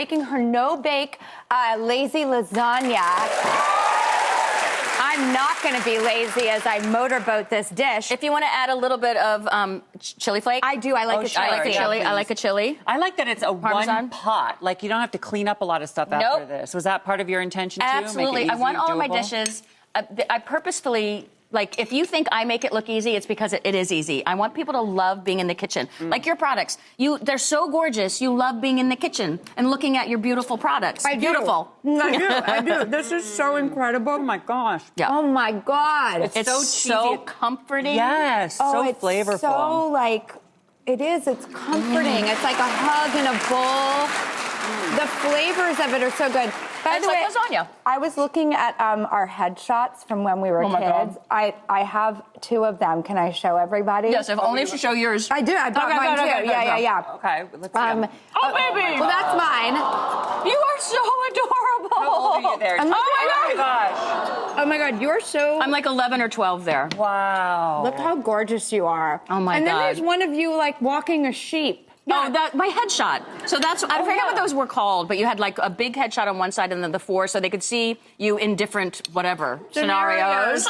making her no-bake lazy lasagna. I'm not going to be lazy as I motorboat this dish. If you want to add a little bit of chili flake. I do. I like a chili. I like a chili. I like a chili. I like that it's a Parmesan. one pot. Like, you don't have to clean up a lot of stuff after this. Was that part of your intention, too? Absolutely. Make it I want all of my doable? dishes. I purposefully... Like, if you think I make it look easy, it's because it is easy. I want people to love being in the kitchen. Like your products. They're so gorgeous. You love being in the kitchen and looking at your beautiful products. Beautiful. I do. This is so incredible. Oh, my gosh. Yeah. Oh, my God. It's so so cheesy. comforting. Yes, Oh, so it's flavorful. so, like, it is. It's comforting. It's like a hug in a bowl. The flavors of it are so good. By the way, like lasagna. I was looking at our headshots from when we were my kids. God. I have 2 of them. Can I show everybody? Yes, if only if you show yours. I do. I brought mine too. Yeah. Okay, let's see. Oh, baby. Well, that's mine. You are so adorable. How old are you there? Oh, my gosh. Oh my God, you're so. I'm like 11 or 12 there. Wow. Look how gorgeous you are. Oh, my And then God. there's one of you like walking a sheep. Oh, my headshot. So I forget what those were called, but you had like a big headshot on one side and then the 4, so they could see you in different scenarios.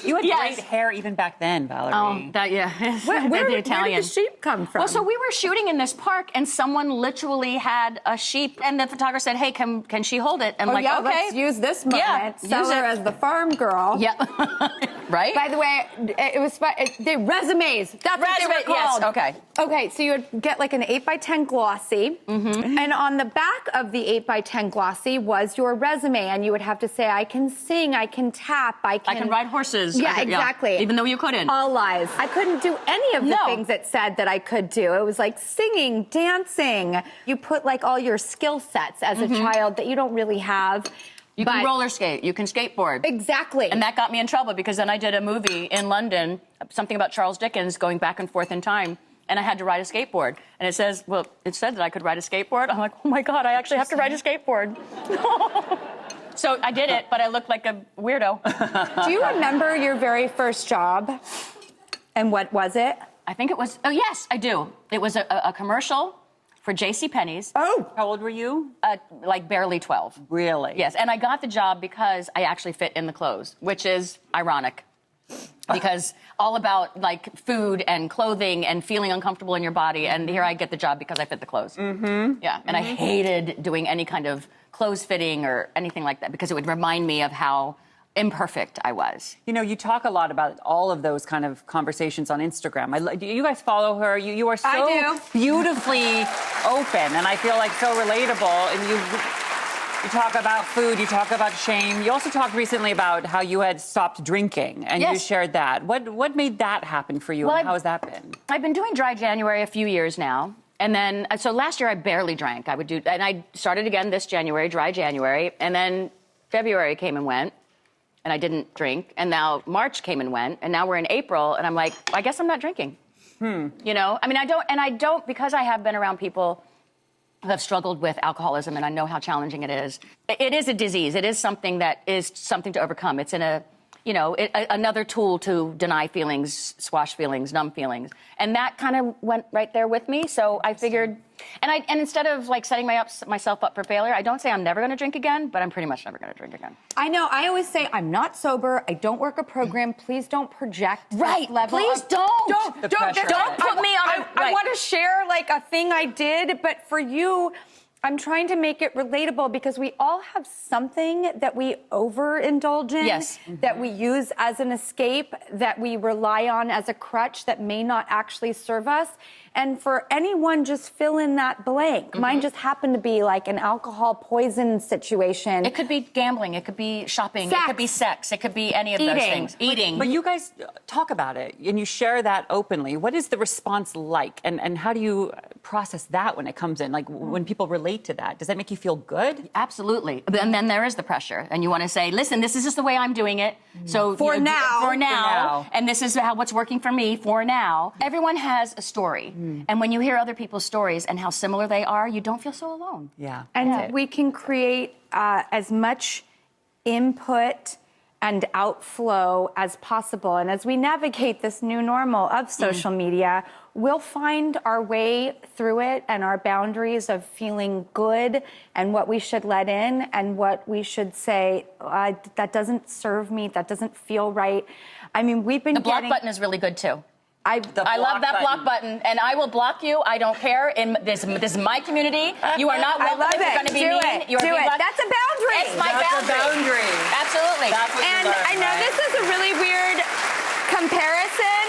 You had great hair even back then, Valerie. Oh, Where the did Italian. the sheep come from? Well, so we were shooting in this park, and someone literally had a sheep, and the photographer said, "Hey, can she hold it?" And I'm like, yeah, okay, let's use this moment. Yeah, Sell use her it. as the farm girl. Yeah, right. By the way, it was the resumes. That's what they were called. Yes, okay. Okay, so you would get like an 8x10 glossy, and on the back of the 8x10 glossy was your resume, and you would have to say, "I can sing, I can tap, I can ride horses." Yeah, exactly. Even though you couldn't. All lies. I couldn't do any of the things it said that I could do. It was like singing, dancing. You put like all your skill sets as a child that you don't really have. You can roller skate. You can skateboard. Exactly. And that got me in trouble because then I did a movie in London, something about Charles Dickens going back and forth in time. And I had to ride a skateboard. And it said that I could ride a skateboard. I'm like, oh my God, I actually have to ride a skateboard. So I did it, but I looked like a weirdo. Do you remember your very first job? And what was it? I think it was, oh yes, I do. It was a commercial for JCPenney's. Oh. How old were you? Like barely 12. Really? Yes, and I got the job because I actually fit in the clothes, which is ironic. Because all about like food and clothing and feeling uncomfortable in your body, and here I get the job because I fit the clothes. Yeah, and I hated doing any kind of clothes fitting or anything like that because it would remind me of how imperfect I was. You know, you talk a lot about all of those kind of conversations on Instagram. Do you guys follow her? You are so beautifully open, and I feel like so relatable. And you talk about food, you talk about shame. You also talked recently about how you had stopped drinking, and you shared that. What made that happen for you, and how has that been? I've been doing dry January a few years now. And then, so last year I barely drank. And I started again this January, dry January. And then February came and went, and I didn't drink. And now March came and went, and now we're in April, and I'm like, I guess I'm not drinking. You know? I mean, I don't, because I have been around people who have struggled with alcoholism, and I know how challenging it is. It is a disease. It is something that is something to overcome. It's another tool to deny feelings, squash feelings, numb feelings. And that kind of went right there with me. So I figured, and instead of like setting myself up for failure, I don't say I'm never going to drink again, but I'm pretty much never going to drink again. I know. I always say I'm not sober. I don't work a program. Please don't project. Right. Level Please of, don't. Don't put me on. I want to share like a thing I did, but for you, I'm trying to make it relatable because we all have something that we overindulge in, that we use as an escape, that we rely on as a crutch that may not actually serve us. And for anyone, just fill in that blank. Mine just happened to be like an alcohol poison situation. It could be gambling. It could be shopping. Sex. It could be sex. It could be any of those things. Eating. But you guys talk about it, and you share that openly. What is the response like? And how do you process that when it comes in? Like, when people relate to that, does that make you feel good? Absolutely. And then there is the pressure. And you want to say, listen, this is just the way I'm doing it. So For now. And this is what's working for me for now. Everyone has a story. And when you hear other people's stories and how similar they are, you don't feel so alone. Yeah. And we can create as much input and outflow as possible. And as we navigate this new normal of social media, we'll find our way through it and our boundaries of feeling good and what we should let in and what we should say, that doesn't serve me, that doesn't feel right. I mean, we've been The block button is really good, too. I love that block button, and I will block you. I don't care. This is my community. You are not welcome if you're going to be mean. Do it. That's a boundary. It's my boundary. That's a boundary. Absolutely. That's what And you learn, I know right? this is a really weird comparison,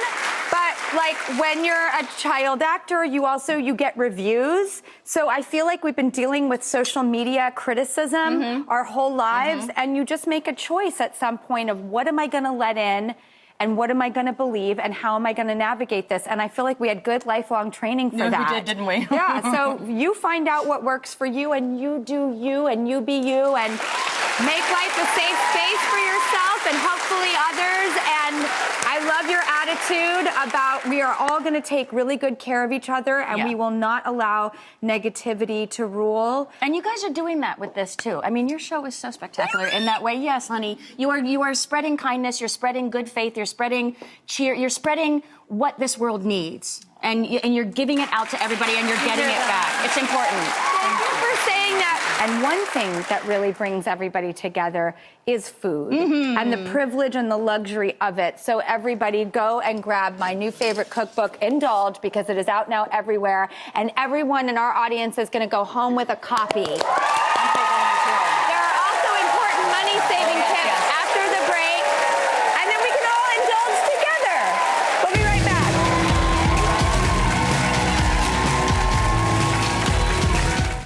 but like when you're a child actor, you get reviews. So I feel like we've been dealing with social media criticism our whole lives, and you just make a choice at some point of what am I going to let in and what am I going to believe and how am I going to navigate this? And I feel like we had good lifelong training for that. We did, didn't we? Yeah, so you find out what works for you and you do you and you be you and make life a safe space for yourself and hopefully others. And I love your attitude about we are all going to take really good care of each other and we will not allow negativity to rule. And you guys are doing that with this too. I mean, your show is so spectacular in that way. Yes, honey, you are spreading kindness, you're spreading good faith, you're spreading cheer, you're spreading what this world needs. And you're giving it out to everybody and you're getting it back. It's important. Thank you for saying that. And one thing that really brings everybody together is food and the privilege and the luxury of it. So everybody go and grab my new favorite cookbook, Indulge, because it is out now everywhere. And everyone in our audience is going to go home with a copy.